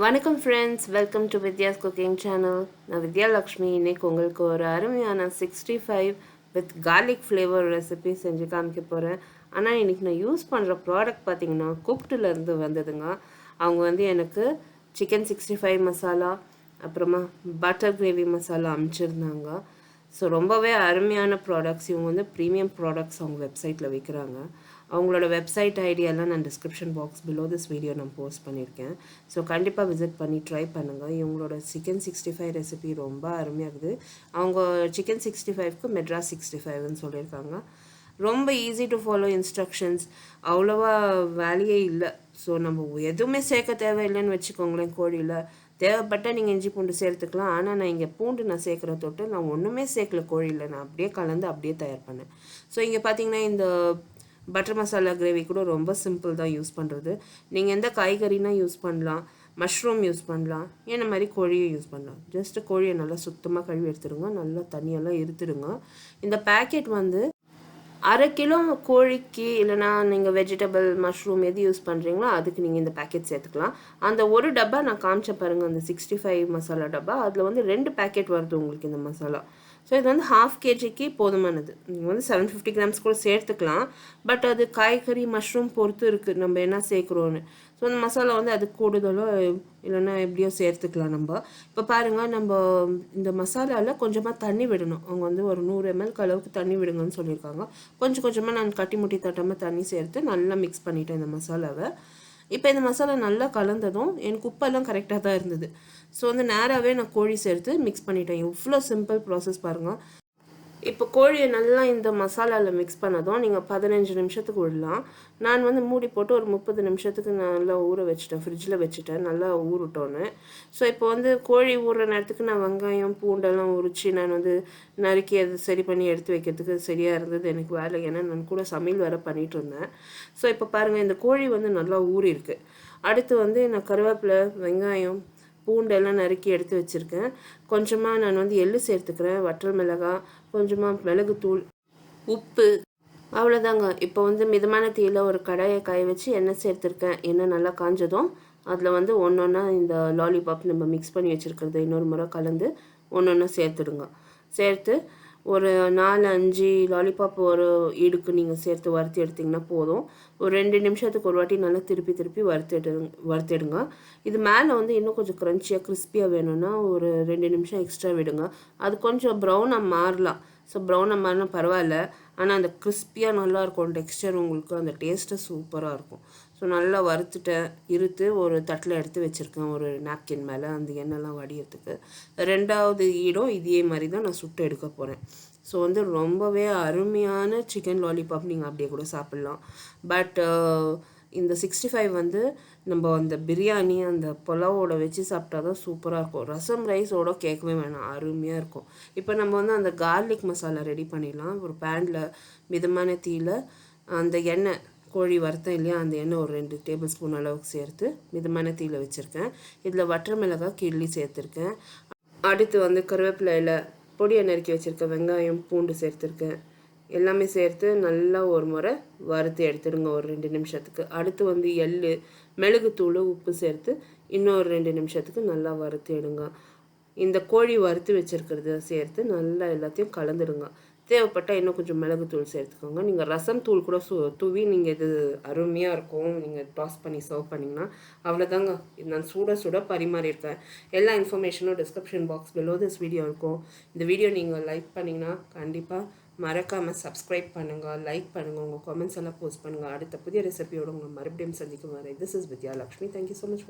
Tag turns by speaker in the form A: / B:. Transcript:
A: வணக்கம் friends, welcome to Vidya's cooking channel. நான் வித்யாலக்ஷ்மி. இன்றைக்கி உங்களுக்கு ஒரு அருமையான 65 வித் கார்லிக் ஃப்ளேவர் ரெசிபி செஞ்சு காமிக்க போகிறேன். ஆனால் இன்றைக்கி நான் யூஸ் பண்ணுற ப்ராடக்ட் பார்த்திங்கன்னா குக்டுலேருந்து வந்ததுங்க. அவங்க வந்து எனக்கு சிக்கன் 65 மசாலா, அப்புறமா பட்டர் கிரேவி மசாலா அனுப்பிச்சிருந்தாங்க. ஸோ ரொம்பவே அருமையான ப்ராடக்ட்ஸ். இவங்க வந்து ப்ரீமியம் ப்ராடக்ட்ஸ் அவங்க வெப்சைட்டில் விற்கிறாங்க. அவங்களோட வெப்சைட் ஐடியாலாம் நான் description box below this video நான் போஸ்ட் பண்ணியிருக்கேன். ஸோ கண்டிப்பாக விசிட் பண்ணி ட்ரை பண்ணுங்கள். இவங்களோட சிக்கன் 65 ரெசிபி ரொம்ப அருமையாக இருக்குது. அவங்க சிக்கன் 65க்கு மெட்ராஸ் 65ன்னு சொல்லியிருக்காங்க. ரொம்ப ஈஸி டு ஃபாலோ இன்ஸ்ட்ரக்ஷன்ஸ், அவ்வளோவா வேலையே இல்லை. ஸோ நம்ம எதுவுமே சேர்க்க தேவையில்லைன்னு வச்சுக்கோங்களேன். கோழியில் தேவைப்பட்டால் நீங்கள் இஞ்சி பூண்டு சேர்த்துக்கலாம். ஆனால் நான் இங்கே பூண்டு நான் சேர்க்குற தொட்டு நான் ஒன்றுமே சேர்க்கல கோழியில். நான் அப்படியே கலந்து அப்படியே தயார் பண்ணேன். ஸோ இங்கே பார்த்தீங்கன்னா இந்த பட்டர் மசாலா கிரேவி கூட ரொம்ப சிம்பிள் தான் யூஸ் பண்ணுறது. நீங்கள் எந்த காய்கறினா யூஸ் பண்ணலாம், மஷ்ரூம் யூஸ் பண்ணலாம், என்ன மாதிரி கோழியை யூஸ் பண்ணலாம். ஜஸ்ட்டு கோழியை நல்லா சுத்தமாக கழுவி எடுத்துடுங்க, நல்லா தண்ணியெல்லாம் இருத்துடுங்க. இந்த பேக்கெட் வந்து 1/2 கிலோ கோழிக்கு, இல்லைனா நீங்கள் வெஜிடபிள் மஷ்ரூம் எது யூஸ் பண்ணுறீங்களோ அதுக்கு நீங்கள் இந்த பேக்கெட் சேர்த்துக்கலாம். அந்த ஒரு டப்பா நான் காமிச்ச பாருங்கள், அந்த 65 மசாலா டப்பா, அதில் வந்து 2 பேக்கெட் வருது உங்களுக்கு இந்த மசாலா. ஸோ இது வந்து 1/2 kgக்கு போதுமானது. நீங்கள் வந்து 750 கிராம்ஸ் கூட சேர்த்துக்கலாம். பட் அது காய்கறி மஷ்ரூம் பொறுத்து இருக்குது நம்ம என்ன சேர்க்குறோன்னு. ஸோ அந்த மசாலா வந்து அது கூடுதலோ இல்லைன்னா எப்படியோ சேர்த்துக்கலாம் நம்ம. இப்போ பாருங்கள், நம்ம இந்த மசாலாவில் கொஞ்சமாக தண்ணி விடணும். அவங்க வந்து ஒரு 100 ml அளவுக்கு தண்ணி விடுங்கன்னு சொல்லியிருக்காங்க. கொஞ்சம் கொஞ்சமாக நான் கட்டி முட்டி தட்டாமல் தண்ணி சேர்த்து நல்லா மிக்ஸ் பண்ணிட்டேன் இந்த மசாலாவை. இப்போ இந்த மசாலா நல்லா கலந்ததும் எனக்கு உப்பெல்லாம் கரெக்டாக தான் இருந்தது. ஸோ வந்து நேராகவே நான் கோழி சேர்த்து மிக்ஸ் பண்ணிட்டேன். இவ்வளோ சிம்பிள் ப்ராசஸ் பாருங்கள். இப்போ கோழியை நல்லா இந்த மசாலாவில் மிக்ஸ் பண்ணதும் நீங்கள் 15 நிமிஷத்துக்கு விடலாம். நான் வந்து மூடி போட்டு ஒரு 30 நிமிஷத்துக்கு நல்லா ஊற வச்சுட்டேன், ஃப்ரிட்ஜில் வச்சுட்டேன், நல்லா ஊறட்டோன்னு. ஸோ இப்போ வந்து கோழி ஊறுற நேரத்துக்கு நான் வெங்காயம் பூண்டெல்லாம் உரித்து நான் வந்து நறுக்கி அது சரி பண்ணி எடுத்து வைக்கிறதுக்கு சரியாக இருந்தது எனக்கு வேலை. ஏன்னா நான் கூட சமையல் வேறு பண்ணிகிட்டு இருந்தேன். ஸோ இப்போ பாருங்கள், இந்த கோழி வந்து நல்லா ஊறி இருக்குது. அடுத்து வந்து நான் கருவேப்பிலை, வெங்காயம், பூண்டெல்லாம் நறுக்கி எடுத்து வச்சுருக்கேன். கொஞ்சமாக நான் வந்து எள்ளு சேர்த்துக்கிறேன், வற்றல் மிளகாய், கொஞ்சமாக மிளகுத்தூள், உப்பு, அவ்வளோதாங்க. இப்போ வந்து மிதமான தீயில் ஒரு கடாயை காய வச்சு எண்ணெய் சேர்த்துருக்கேன். எண்ணெய் நல்லா காஞ்சதும் அதில் வந்து ஒன்று ஒன்றா இந்த லாலிபாப் நம்ம மிக்ஸ் பண்ணி வச்சுருக்கிறத இன்னொரு முறை கலந்து ஒன்று ஒன்றா சேர்த்துடுங்க. சேர்த்து ஒரு 4-5 லாலிபாப் ஒரு ஈடுக்கு நீங்கள் சேர்த்து வறுத்து எடுத்திங்கன்னா போதும். ஒரு 2 நிமிஷத்துக்கு ஒரு வாட்டி நல்லா திருப்பி வறுத்தெடுங்க. இது மேலே வந்து இன்னும் கொஞ்சம் க்ரன்ச்சியாக கிறிஸ்பியாக வேணும்னா ஒரு 2 நிமிஷம் எக்ஸ்ட்ரா விடுங்க. அது கொஞ்சம் ப்ரௌனாக மாறலாம். ஸோ ப்ரௌனாக மாறினா பரவாயில்ல, ஆனால் அந்த கிறிஸ்பியாக நல்லாயிருக்கும் டெக்ஸ்டர், உங்களுக்கு அந்த டேஸ்ட்டு சூப்பராக இருக்கும். ஸோ நல்லா இருத்து ஒரு தட்டில் எடுத்து வச்சுருக்கேன், ஒரு நாப்கின் மேலே, அந்த எண்ணெய்லாம் வடிகிறதுக்கு. 2வது ஈடும் இதே மாதிரி தான் நான் சுட்டு எடுக்க போகிறேன். ஸோ வந்து ரொம்பவே அருமையான சிக்கன் லாலிபாப் நீங்கள் அப்படியே கூட சாப்பிட்லாம். பட் இந்த 65 வந்து நம்ம அந்த பிரியாணி அந்த புலாவோட வச்சு சாப்பிட்டா தான் சூப்பராக இருக்கும். ரசம் ரைஸோட கேட்கவே வேணாம், அருமையாக இருக்கும். இப்போ நம்ம வந்து அந்த கார்லிக் மசாலா ரெடி பண்ணிடலாம். ஒரு பேனில் மிதமான தீயில் அந்த எண்ணெய், கோழி வறுத்தேன் இல்லையா, அந்த எண்ணெய் ஒரு 2 டேபிள் ஸ்பூன் அளவுக்கு சேர்த்து மிதமான தீயில் வச்சுருக்கேன். இதில் வற்றல் மிளகாய் கிள்ளி சேர்த்துருக்கேன். அடுத்து வந்து கருவேப்பிலையில் பொடியை நறுக்கி வச்சுருக்கேன், வெங்காயம் பூண்டு சேர்த்துருக்கேன். எல்லாமே சேர்த்து நல்லா ஒரு முறை வறுத்து எடுத்துடுங்க ஒரு 2 நிமிஷத்துக்கு. அடுத்து வந்து எள்ளு, மிளகுத்தூள், உப்பு சேர்த்து இன்னொரு 2 நிமிஷத்துக்கு நல்லா வறுத்து எடுங்க. இந்த கோழி வறுத்து வச்சுருக்கிறத சேர்த்து நல்லா எல்லாத்தையும் கலந்துடுங்க. தேவைப்பட்டால் இன்னும் கொஞ்சம் மிளகுத்தூள் சேர்த்துக்கோங்க. நீங்கள் ரசம் தூள் கூட தூவி நீங்கள் இது அருமையாக இருக்கும். நீங்கள் டாஸ் பண்ணி சர்வ் பண்ணிங்கன்னா அவ்வளோதாங்க. இது நான் சுட பரிமாறியிருக்கேன். எல்லா இன்ஃபர்மேஷனும் description box below this video இருக்கும். இந்த வீடியோ நீங்கள் லைக் பண்ணிங்கன்னா கண்டிப்பாக மறக்காமல் சப்ஸ்கிரைப் பண்ணுங்கள், லைக் பண்ணுங்கள், உங்கள் கமெண்ட்ஸ் எல்லாம் போஸ்ட் பண்ணுங்கள். அடுத்த புதிய ரெசிபியோடு உங்களை மறுபடியும் சந்திக்கும் வரை this is Vidyalakshmi. Thank you so much.